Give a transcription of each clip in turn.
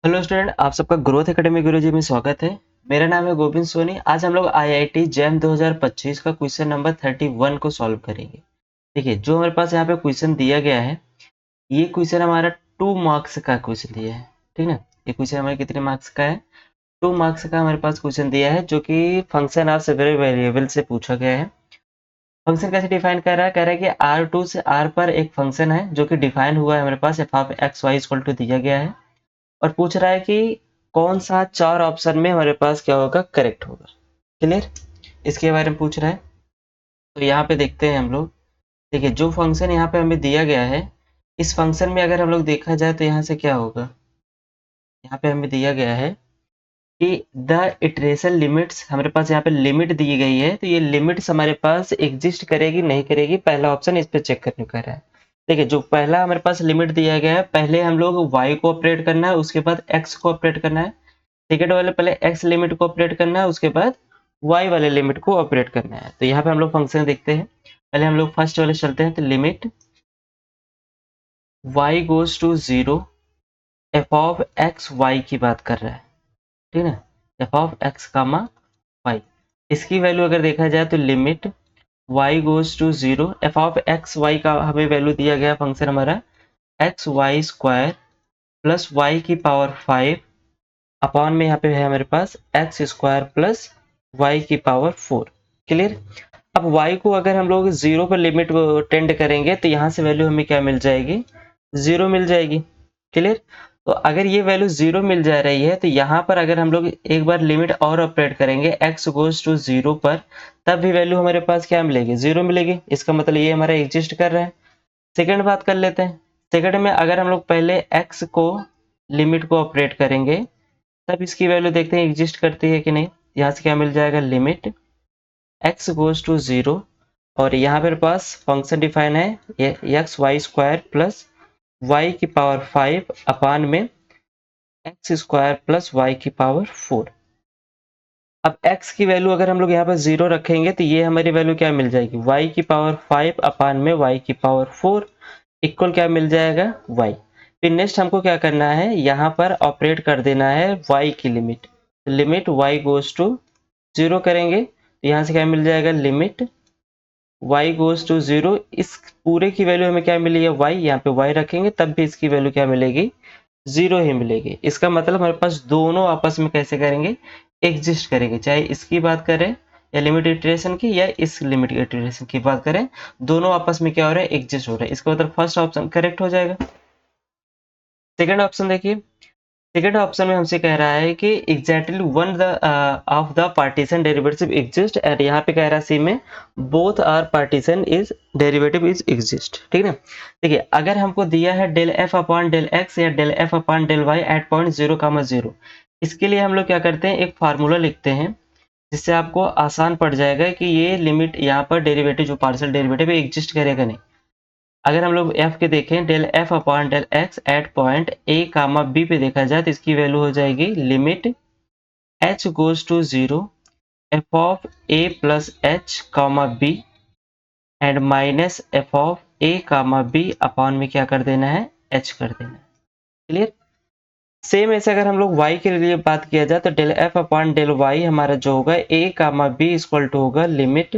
Hello student, आप सबका growth academy गुरुजी में स्वागत है। मेरा नाम है गोविंद सोनी। आज हम लोग आईआईटी जैम 2025 का क्वेश्चन नंबर 31 को सॉल्व करेंगे। देखिए, जो हमारे पास यहाँ पे क्वेश्चन दिया गया है, ये क्वेश्चन हमारा 2 मार्क्स का क्वेश्चन दिया है। ठीक है, ये क्वेश्चन हमारे कितने मार्क्स का है? 2 मार्क्स का हमारे पास क्वेश्चन दिया है, जो कि फंक्शन ऑफ सेवरल वेरिएबल से पूछा गया है। फंक्शन कैसे डिफाइन कर रहा है? कह रहा है कि R2 से R पर एक फंक्शन है जो कि डिफाइन हुआ है हमारे पास f of x y equal to दिया गया है, और पूछ रहा है कि कौन सा 4 ऑप्शन में हमारे पास क्या होगा, करेक्ट होगा। क्लियर? इसके बारे में पूछ रहा है। तो यहाँ पे देखते हैं हम लोग। देखिए, जो फंक्शन यहाँ पे हमें दिया गया है, इस फंक्शन में अगर हम लोग देखा जाए तो यहाँ से क्या होगा। यहाँ पे हमें दिया गया है कि द इटरेशन लिमिट्स, हमारे पास यहाँ पे लिमिट दी गई है, तो ये लिमिट्स हमारे पास एग्जिस्ट करेगी नहीं करेगी, पहला ऑप्शन इस पे चेक करने का है। देखिए, जो पहला हमारे पास लिमिट दिया गया है, पहले हम लोग y को ऑपरेट करना है, उसके बाद x को ऑपरेट करना है। सेकेंड वाले पहले x लिमिट को ऑपरेट करना है, उसके बाद y वाले लिमिट को ऑपरेट करना है। तो यहाँ पे हम लोग फंक्शन देखते हैं। पहले हम लोग फर्स्ट वाले चलते हैं। तो limit y goes to 0 f of x y की बात कर रहा है। ठीक है, f of x comma y. इसकी वैल्यू अगर देखा जाए तो limit y goes to 0 f of x y का हमें वैल्यू दिया गया फंक्शन हमारा x y square plus y की पावर 5 अपॉन में यहाँ पे है हमारे पास एक्स स्क्वायर प्लस वाई की पावर 4। क्लियर? अब y को अगर हम लोग 0 पर लिमिट टेंड करेंगे तो यहाँ से वैल्यू हमें क्या मिल जाएगी, 0 मिल जाएगी। क्लियर? तो अगर ये वैल्यू 0 मिल जा रही है, तो यहाँ पर अगर हम लोग एक बार लिमिट और ऑपरेट करेंगे x गोज टू 0 पर, तब भी वैल्यू हमारे पास क्या मिलेगी, 0 मिलेगी। इसका मतलब ये हमारा एग्जिस्ट कर रहा है। सेकेंड बात कर लेते हैं। सेकेंड में अगर हम लोग पहले x को लिमिट को ऑपरेट करेंगे, तब इसकी वैल्यू देखते हैं एग्जिस्ट करती है कि नहीं। यहाँ से क्या मिल जाएगा, लिमिट x गोज टू 0, और यहाँ पर पास फंक्शन डिफाइन है ये x y square plus y की पावर 5 अपान में एक्स स्क्वायर प्लस वाई की पावर 4। अब x की वैल्यू अगर हम लोग यहाँ पर 0 रखेंगे तो ये हमारी वैल्यू क्या मिल जाएगी, y की पावर 5 अपान में y की पावर 4 इक्वल क्या मिल जाएगा, y। फिर नेक्स्ट हमको क्या करना है, यहाँ पर ऑपरेट कर देना है y की लिमिट। लिमिट y गोज टू 0 करेंगे तो यहाँ से क्या मिल जाएगा, लिमिट y गोज टू 0। इस पूरे की वैल्यू हमें क्या मिली है, y। यहाँ पे y रखेंगे तब भी इसकी वैल्यू क्या मिलेगी, 0 ही मिलेगी। इसका मतलब हमारे पास दोनों आपस में कैसे करेंगे, एग्जिस्ट करेंगे। चाहे इसकी बात करें या लिमिट इटरेशन की, या इस लिमिट इटरेशन की बात करें, दोनों आपस में क्या हो रहा है, एग्जिस्ट हो रहा है। इसका मतलब फर्स्ट ऑप्शन करेक्ट हो जाएगा। सेकंड ऑप्शन देखिए। सेकंड ऑप्शन में हमसे कह रहा है कि exactly one of the partition derivative exist, and यहाँ पे कह रहा है सी में both are partition is derivative is exist. ठीक है, देखिए अगर हमको दिया है del f upon del x या del f upon del y at point 0,0, इसके लिए हम लोग क्या करते हैं, एक फार्मूला लिखते हैं जिससे आपको आसान पड़ जाएगा कि ये लिमिट यहाँ पर डेरिवेटिव जो पार्शियल डेरिवेटिव एग्जिस्ट करेगा नहीं। अगर हम लोग f के देखें, del f upon del x at point a comma b पे देखा जाए तो इसकी वैल्यू हो जाएगी limit h goes to 0 f of a plus h comma b and minus f of a comma b upon में क्या कर देना है, h कर देना है। क्लियर? सेम ऐसे अगर हम लोग y के लिए बात किया जाए तो del f upon del y हमारा जो होगा a comma b equal to होगा limit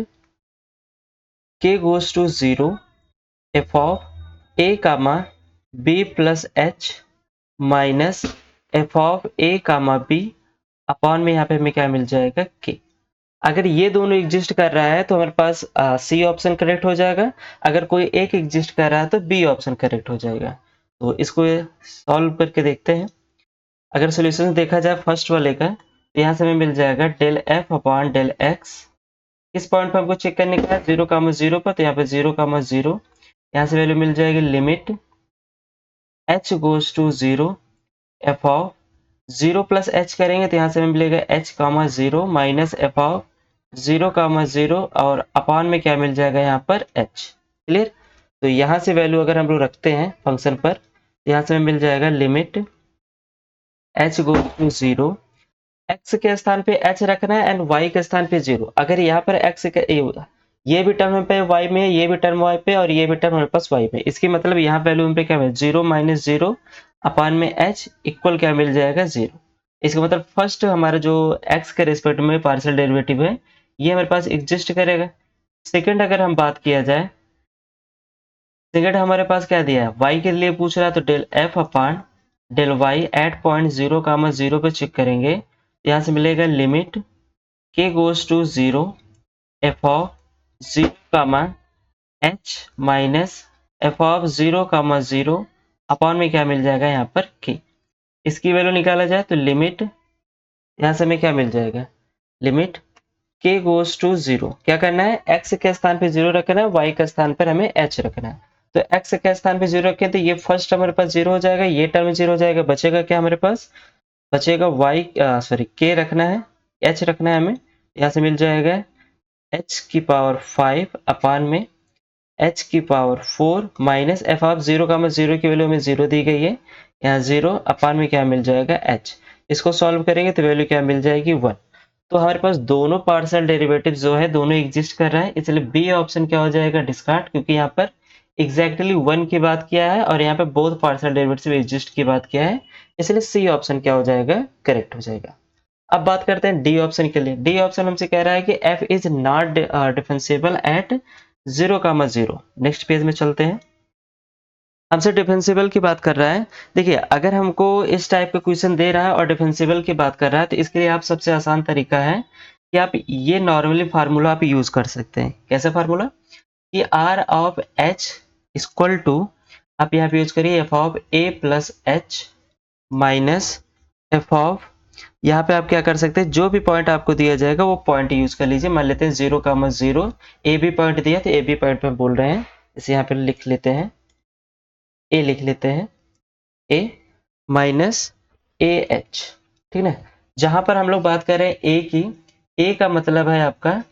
k goes to 0 f of a comma b plus h minus f of a comma b upon में यहाँ पे हमें क्या मिल जाएगा, के। अगर ये दोनों एग्जिस्ट कर रहा है तो हमारे पास सी ऑप्शन करेक्ट हो जाएगा। अगर कोई एक एग्जिस्ट कर रहा है तो बी ऑप्शन करेक्ट हो जाएगा। तो इसको सॉल्व करके देखते हैं। अगर सोल्यूशन देखा जाए फर्स्ट वाले का, तो यहाँ से हमें मिल जाएगा del f upon del x. किस पॉइंट पर हमको चेक करने का है, 0,0 पर, तो यहाँ पे 0,0। यहाँ से वैल्यू मिल जाएगी limit h goes to 0 f of 0 plus h करेंगे तो यहाँ से हमें मिलेगा h comma 0 minus f of 0,0 और अपॉन में क्या मिल जाएगा यहाँ पर h। क्लियर? तो यहाँ से वैल्यू अगर हम लोग रखते हैं फंक्शन पर, यहाँ से हमें मिल जाएगा limit h go to 0, x के स्थान पे h रखना है एंड y के स्थान पे 0। अगर यहाँ पर x ये भी टर्म पे y में, ये भी टर्म y पे, और ये भी टर्म हमारे पास y पे, इसकी मतलब यहाँ वैल्यू पे क्या है, 0 माइनस 0 अपान में h इक्वल क्या मिल जाएगा 0। इसका मतलब फर्स्ट हमारा जो x के रिस्पेक्ट में पार्शियल डेरिवेटिव है ये हमारे पास एग्जिस्ट करेगा। सेकंड अगर हम बात किया जाए, सेकंड हमारे पास क्या दिया है, y के लिए पूछ रहा है, तो del f upon del y at point 0, 0 पे चेक करेंगे। यहाँ से मिलेगा limit k goes to 0 f of 0, h minus f of 0, 0 upon में क्या मिल जाएगा यहाँ पर k। इसकी वैल्यू निकाला जाए तो लिमिट यहाँ से हमें क्या मिल जाएगा, लिमिट k गोज टू 0, क्या करना है, x के स्थान पे 0 रखना है, y के स्थान पर हमें h रखना है। तो x के स्थान पे 0 रखें तो ये फर्स्ट हमारे पास 0 हो जाएगा, ये टर्म 0 हो जाएगा, बचेगा क्या हमारे पास, बचेगा k रखना है, h रखना है हमें। यहाँ से मिल जाएगा h की पावर 5 अपान में h की पावर 4 माइनस f ऑफ 0, 0 की वैल्यू हमें 0 दी गई है, यहाँ 0 अपान में क्या मिल जाएगा h। इसको सॉल्व करेंगे तो वैल्यू क्या मिल जाएगी 1। तो हमारे पास दोनों पार्शियल डेरिवेटिव जो है दोनों एग्जिस्ट कर रहा है, इसलिए बी ऑप्शन क्या हो जाएगा, डिस्कार्ड, क्योंकि यहाँ पर एग्जैक्टली 1 की बात किया है और यहाँ पे बोथ पार्शियल डेरिवेटिव एग्जिस्ट की बात किया है, इसलिए सी ऑप्शन क्या हो जाएगा, करेक्ट हो जाएगा। अब बात करते हैं डी ऑप्शन के लिए। डी ऑप्शन हमसे कह रहा है कि f is not differentiable eight 0, 0। Next page में चलते हैं, हमसे डिफरेंशिएबल की बात कर रहा है। देखिए अगर हमको इस टाइप का क्वेश्चन दे रहा है और डिफरेंशिएबल की बात कर रहा है तो इसके लिए आप सबसे आसान तरीका है कि आप ये नॉर्मली फार्मूला आप यूज कर सकते हैं। कैसे फार्मूला, कि r of h equal to, आप यहाँ पे यूज करिए f of a plus h minus f of, यहाँ पे आप क्या कर सकते हैं, जो भी पॉइंट आपको दिया जाएगा वो पॉइंट यूज कर लीजिए। मान लेते हैं 0, 0, ए बी पॉइंट दिया तो ए बी पॉइंट पे बोल रहे हैं, इसे यहाँ पे लिख लेते हैं, ए लिख लेते हैं, ए माइनस ए एच, ठीक है। जहां पर हम लोग बात कर रहे हैं ए की, ए का मतलब है आपका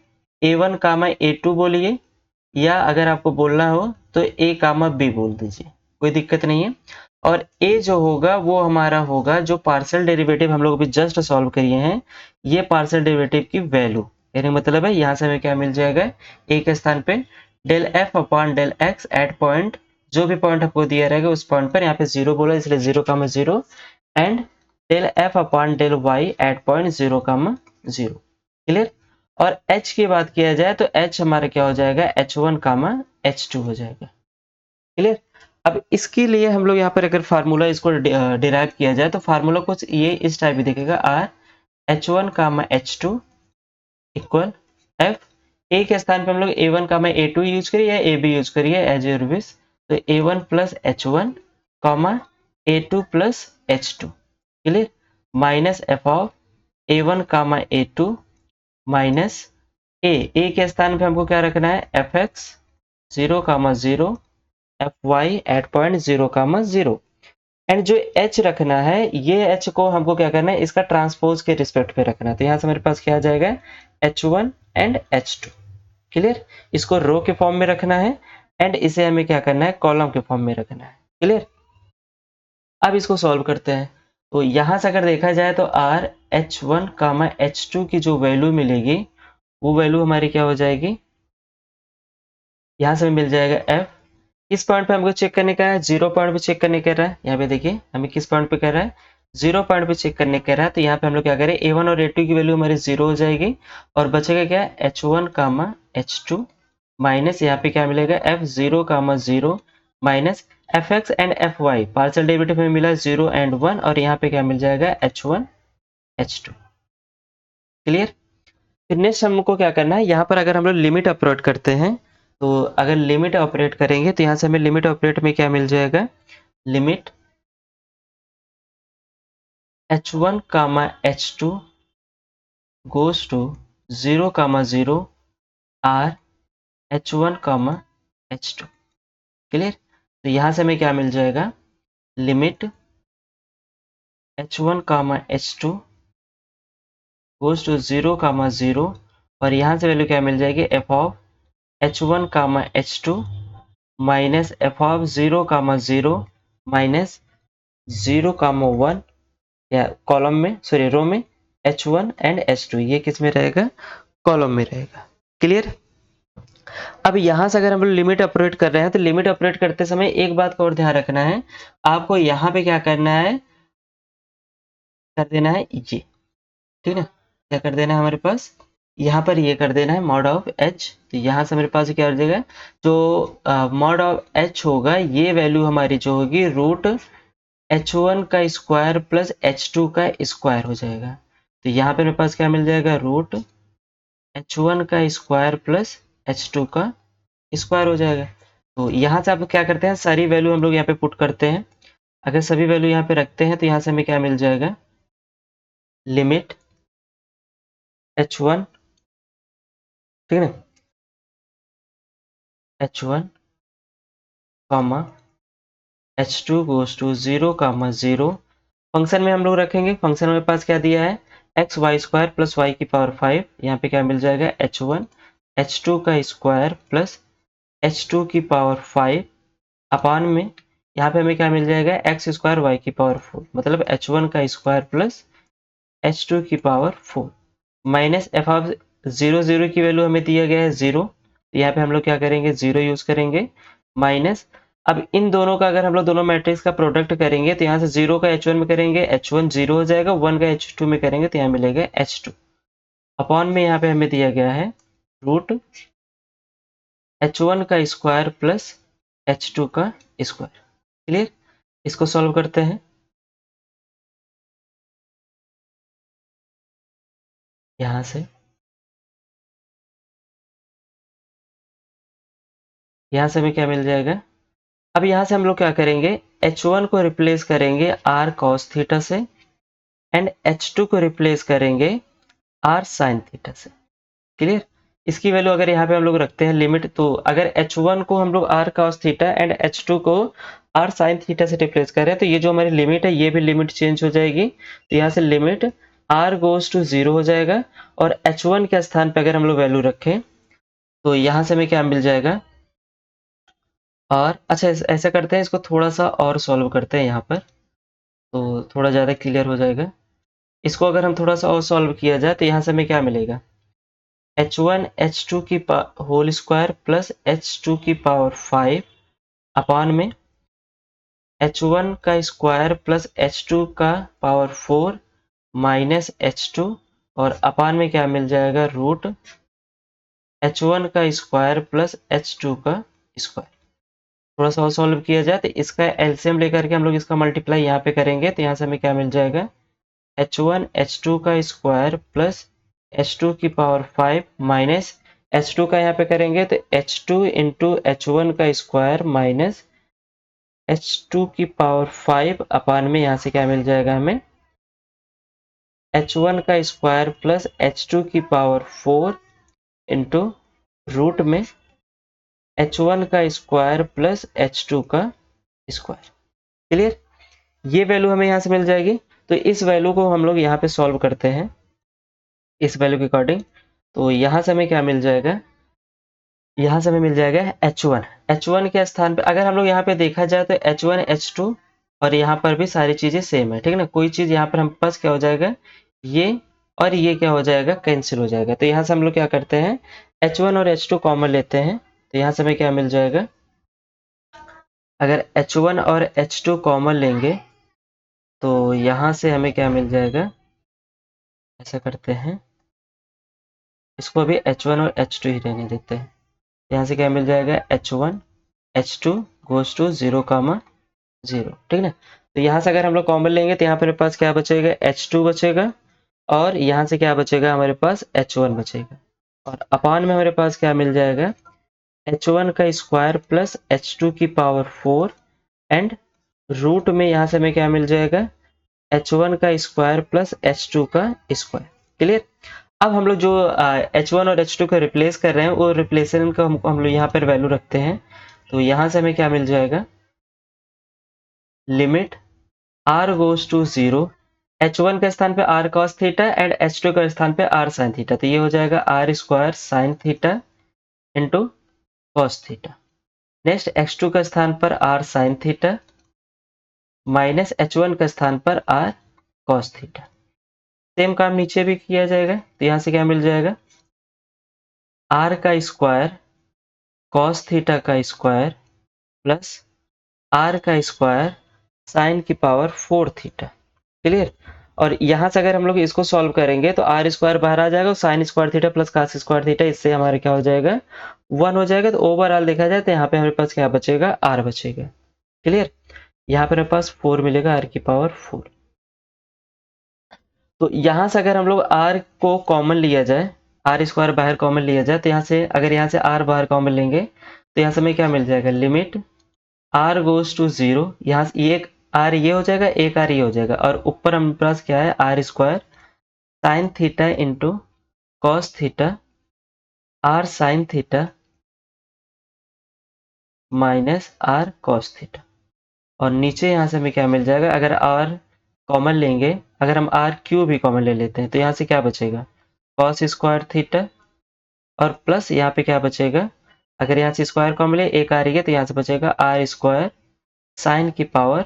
A1 कामा A2 बोलिए, या अगर आपको बोलना हो तो A कामा B बोल दीजिए, कोई दिक्कत नहीं है। और A जो होगा वो हमारा होगा जो पार्शियल डेरिवेटिव हम लोग अभी जस्ट सॉल्व करिए हैं, ये पार्शियल डेरिवेटिव की वैल्यू, यानी मतलब है यहाँ से हमें क्या मिल जाएगा, A के स्थान पे del f upon del x at point, जो भी पॉइंट आपको दिया रहेगा उस पॉइंट पर, यहाँ पे 0 बोला इसलिए 0, 0 and del f upon del y at point 0, 0। Clear. और h की बात किया जाए तो h हमारा क्या हो जाएगा, h1, h2 हो जाएगा। क्लियर। अब इसके लिए हम लोग यहाँ पर अगर फार्मूला इसको डिराइव किया जाए तो फार्मूला कुछ ये इस टाइप में दिखेगा, r h1, h2 equal f, a के स्थान पे हम लोग a1, a2 यूज करिए या a b यूज करिए एज योर विश। तो a1 plus h1, a2 plus h2, clear, minus f of a1, a2 minus a के स्थान पे हमको क्या रखना है, fx 0, 0 fy at point 0, 0 and जो h रखना है, ये h को हमको क्या करना है, इसका ट्रांसपोज के रिस्पेक्ट पे रखना है। तो यहाँ से हमारे पास क्या आ जाएगा, h1 एंड h2, क्लियर। इसको रो के फॉर्म में रखना है एंड इसे हमें क्या करना है, कॉलम के फॉर्म में रखना है, क्लियर। अब इसको सॉल्व करते हैं। तो यहाँ से अगर देखा जाए तो r h1, h2 की जो वैल्यू मिलेगी वो वैल्यू हमारी क्या हो जाएगी, यहाँ से मिल जाएगा f। किस पॉइंट पे हमको चेक करने का है, 0 पॉइंट पे चेक करने कर रहा है। यहाँ पे देखिए हमें किस पॉइंट पे कर रहा है, 0 पॉइंट पे चेक करने कर रहा है। तो यहाँ पे हम लोग क्या करें, a1 और a2 की वैल्यू हमारी 0 हो जाएगी और बचेगा क्या, h1, h2 माइनस यहाँ पे क्या मिलेगा, f0, 0 minus fx and fy, partial derivative में मिला 0 एंड 1 और यहाँ पे क्या मिल जाएगा, h1, h2, क्लियर। फिर नेक्स्ट हमको क्या करना है, यहाँ पर अगर हम लोग लिमिट ऑपरेट करते हैं तो अगर लिमिट ऑपरेट करेंगे तो यहाँ से हमें लिमिट ऑपरेट में क्या मिल जाएगा, limit h1, h2 goes to 0, 0 r h1, h2, clear. तो यहाँ से हमें क्या मिल जाएगा, limit h1, h2 goes to 0, 0 और यहाँ से वैल्यू क्या मिल जाएगी, f of h1, h2 minus f of 0, 0 minus 0, 1 या कॉलम में, सॉरी रो में h1 एंड h2, ये किस में रहेगा, कॉलम में रहेगा, क्लियर। अब यहाँ से अगर हम लोग लिमिट ऑपरेट कर रहे हैं तो लिमिट ऑपरेट करते समय एक बात का और ध्यान रखना है, आपको यहाँ पे क्या करना है, कर देना है ये, ठीक है, क्या कर देना है हमारे पास, यहाँ पर ये कर देना है मॉड ऑफ एच। तो यहाँ से मेरे पास क्या हो जाएगा, जो मॉड ऑफ एच होगा ये वैल्यू हमारी जो होगी रूट h1 का स्क्वायर प्लस h2 का स्क्वायर हो जाएगा। तो यहाँ पे मेरे पास क्या मिल जाएगा, रूट h1 का स्क्वायर प्लस h2 का स्क्वायर हो जाएगा। तो यहाँ से आप क्या करते हैं, सारी वैल्यू हम लोग यहाँ पे पुट करते हैं। अगर सभी वैल्यू यहाँ पे रखते हैं तो यहाँ से हमें क्या मिल जाएगा, लिमिट h1, ठीक है ना, h1 comma h2 goes to 0 comma 0। Function में हम लोग रखेंगे, फंक्शन में पास क्या दिया है, x y square plus y की पावर 5। यहाँ पे क्या मिल जाएगा, h1 h2 का स्क्वायर प्लस h2 की पावर 5 अपान में यहाँ पे हमें क्या मिल जाएगा, एक्स स्क्वायर वाई की पावर 4, मतलब h1 का स्क्वायर प्लस h2 की पावर 4 माइनस एफ ऑफ 0 की वैल्यू हमें दिया गया है 0। तो यहाँ पे हम लोग क्या करेंगे, 0 यूज करेंगे, माइनस अब इन दोनों का अगर हम लोग दोनों मैट्रिक्स का प्रोडक्ट करेंगे तो यहाँ से 0 का h1 में करेंगे, h1 0 हो जाएगा, 1 का h2 में करेंगे तो यहाँ मिलेगा h2 अपॉन में यहाँ पे हमें दिया गया है रूट h1 का स्क्वायर प्लस h2 का स्क्वायर। क्लियर, इसको सॉल्व करते हैं। यहाँ से हमें क्या मिल जाएगा, अब यहाँ से हम लोग क्या करेंगे, h1 को रिप्लेस करेंगे r cos थीटा से एंड h2 को रिप्लेस करेंगे r sin थीटा से। क्लियर, इसकी वैल्यू अगर यहाँ पे हम लोग रखते हैं लिमिट, तो अगर h1 को हम लोग r cos theta and h2 को r sin थीटा से रिप्लेस करें तो ये जो हमारी लिमिट है ये भी लिमिट चेंज हो जाएगी। तो यहाँ से लिमिट r गोज टू 0 हो जाएगा और h1 के स्थान पे अगर हम लोग वैल्यू रखें तो यहाँ से हमें क्या मिल जाएगा, और अच्छा ऐसा करते हैं, इसको थोड़ा सा और सॉल्व करते हैं यहाँ पर, तो थोड़ा ज़्यादा क्लियर हो जाएगा। इसको अगर हम थोड़ा सा और सॉल्व किया जाए तो यहाँ से हमें क्या मिलेगा, h1 h2 की होल स्क्वायर प्लस h2 की पावर 5 अपान में h1 का स्क्वायर प्लस h2 का पावर 4 माइनस h2 और अपान में क्या मिल जाएगा, रूट h1 का स्क्वायर प्लस h2 का स्क्वायर। थोड़ा सा और सॉल्व किया जाए तो इसका एलसीएम लेकर के हम लोग इसका मल्टीप्लाई यहाँ पे करेंगे तो यहाँ से हमें क्या मिल जाएगा, h1 h2 का स्क्वायर प्लस h2 की पावर 5 माइनस h2 का यहाँ पे करेंगे तो h2 इंटू h1 का स्क्वायर माइनस h2 की पावर 5 अपान में यहाँ से क्या मिल जाएगा हमें, h1 का स्क्वायर प्लस h2 की पावर 4 इंटू रूट में h1 का स्क्वायर प्लस h2 का स्क्वायर। क्लियर, ये वैल्यू हमें यहाँ से मिल जाएगी। तो इस वैल्यू को हम लोग यहाँ पे सॉल्व करते हैं इस वैल्यू के अकॉर्डिंग। तो यहाँ से हमें क्या मिल जाएगा, यहाँ से हमें मिल जाएगा h1 के स्थान पे अगर हम लोग यहाँ पे देखा जाए तो h1 h2 और यहाँ पर भी सारी चीजें सेम है, ठीक है ना, कोई चीज यहाँ पर हम पास क्या हो जाएगा, ये और ये क्या हो जाएगा, कैंसिल हो जाएगा। तो यहाँ से हम लोग क्या करते हैं, h1 और h2 कॉमन लेते हैं तो यहाँ से हमें क्या मिल जाएगा, अगर h1 और h2 कॉमन लेंगे तो यहाँ से हमें क्या मिल जाएगा, ऐसा करते हैं, इसको अभी h1 और h2 ही रहने देते हैं। यहाँ से क्या मिल जाएगा, h1 h2 goes to 0 comma 0, ठीक है। तो यहाँ से अगर हम लोग कॉमन लेंगे तो यहाँ पर मेरे पास क्या बचेगा, h2 बचेगा और यहाँ से क्या बचेगा, हमारे पास h1 बचेगा और अपान में हमारे पास क्या मिल जाएगा, h1 का स्क्वायर प्लस h2 की पावर 4 एंड रूट में यहाँ से हमें क्या मिल जाएगा, h1 का स्क्वायर प्लस h2 का स्क्वायर। क्लियर, अब हम लोग जो h1 और h2 को रिप्लेस कर रहे हैं वो रिप्लेसमेंट का हम लोग यहाँ पर वैल्यू रखते हैं। तो यहाँ से हमें क्या मिल जाएगा, limit r goes to 0, h1 के स्थान पे r cos theta and h2 के स्थान पे r sin थीटा। तो ये हो जाएगा r square sin theta into cos theta. Next x2 के स्थान पर r sin theta minus h1 के स्थान पर r cos थीटा। सेम काम नीचे भी किया जाएगा तो यहाँ से क्या मिल जाएगा, r का स्क्वायर कॉस थीटा का स्क्वायर प्लस आर का स्क्वायर साइन की पावर 4 थीटा। क्लियर। और यहाँ से अगर हम लोग इसको सॉल्व करेंगे तो आर स्क्वायर बाहर आ जाएगा और sine square theta plus cos square theta, इससे हमारे क्या हो जाएगा 1 हो जाएगा। तो ओवरऑल देखा जाए तो यहाँ पे हमारे पास क्या बचेगा, आर बचेगा। क्लियर। यहाँ पे हमारे पास 4 मिलेगा, आर की पावर 4। तो यहाँ से अगर हम लोग आर को कॉमन लिया जाए, आर स्क्वायर बाहर कॉमन लिया जाए, तो यहाँ से अगर यहाँ से आर बाहर कॉमन लेंगे तो यहाँ से हमें क्या मिल जाएगा, लिमिट आर गोज टू 0, यहाँ से एक आर ये हो जाएगा, एक आर ये हो जाएगा, और ऊपर हमारे पास क्या है, r square sine theta into cos theta r sine theta minus r cos theta. और नीचे यहाँ से हमें क्या मिल जाएगा, अगर आर कॉमन लेंगे, अगर हम आर क्यू भी कॉमन ले लेते हैं तो यहाँ से क्या बचेगा, कॉस स्क्वायर थीटा, और प्लस यहाँ पे क्या बचेगा, अगर यहाँ से स्क्वायर कॉमन ले, एक आ रही है तो यहाँ से बचेगा आर स्क्वायर साइन की पावर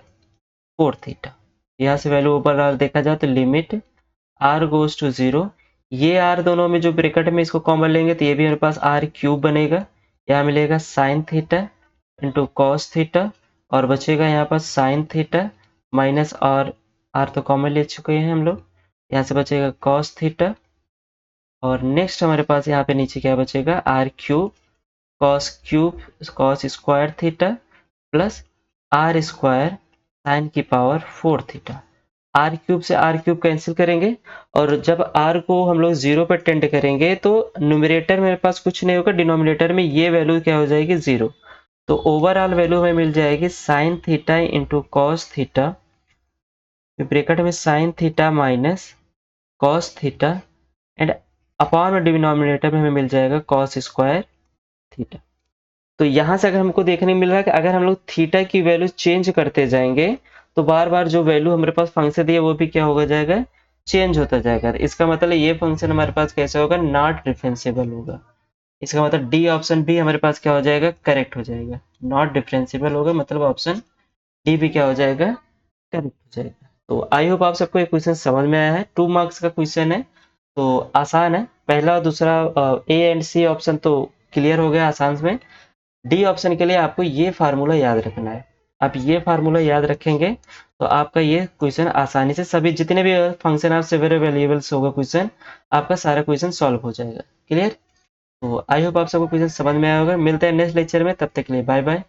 4 थीटा। यहाँ से वैल्यू ऊपर देखा जाए तो लिमिट आर गोज टू 0, ये आर दोनों में जो ब्रैकेट में इसको कॉमन लेंगे तो ये भी मेरे पास आर क्यूब बनेगा, यहाँ मिलेगा sign theta into cos theta, और बचेगा यहाँ पर साइन थीटा माइनस आर तो कॉमन ले चुके हैं हम लोग, यहाँ से बचेगा कॉस थीटा, और नेक्स्ट हमारे पास यहाँ पे नीचे क्या बचेगा, r cube cos square theta plus r square sine की पावर 4 थीटा। आर क्यूब से आर क्यूब कैंसिल करेंगे, और जब आर को हम लोग 0 पर टेंड करेंगे तो न्यूमरेटर मेरे पास कुछ नहीं होगा, डिनोमिनेटर में ये वैल्यू क्या हो जाएगी, 0। तो ओवरऑल वैल्यू हमें मिल जाएगी sine theta into cos theta, bracket में sine theta minus cos theta, and upon में डिनोमिनेटर में हमें मिल जाएगा कॉस स्क्वायर थीटा। तो यहाँ से अगर हमको देखने मिल रहा है कि अगर हम लोग थीटा की वैल्यू चेंज करते जाएंगे तो बार बार जो वैल्यू हमारे पास फंक्शन दिया वो भी क्या होगा जाएगा, चेंज होता जाएगा। इसका मतलब ये फंक्शन हमारे पास कैसे होगा, नॉट डिफरेंशिएबल होगा। इसका मतलब डी ऑप्शन भी हमारे पास क्या हो जाएगा, करेक्ट हो जाएगा। नॉट डिफरेंशिएबल होगा मतलब ऑप्शन डी भी क्या हो जाएगा, करेक्ट हो जाएगा। तो आई होप आप सबको ये क्वेश्चन समझ में आया है। 2 मार्क्स का क्वेश्चन है तो आसान है। पहला और दूसरा ए एंड सी ऑप्शन तो क्लियर हो गया आसान में। डी ऑप्शन के लिए आपको ये फार्मूला याद रखना है। आप ये फार्मूला याद रखेंगे तो आपका ये क्वेश्चन आसानी से सभी जितने भी फंक्शन आप से वेरिएबल्स होगा क्वेश्चन, आपका सारा क्वेश्चन सॉल्व हो जाएगा। क्लियर। तो आई होप आप सबको क्वेश्चन समझ में आया होगा। मिलते हैं नेक्स्ट लेक्चर में, तब तक के लिए बाय बाय।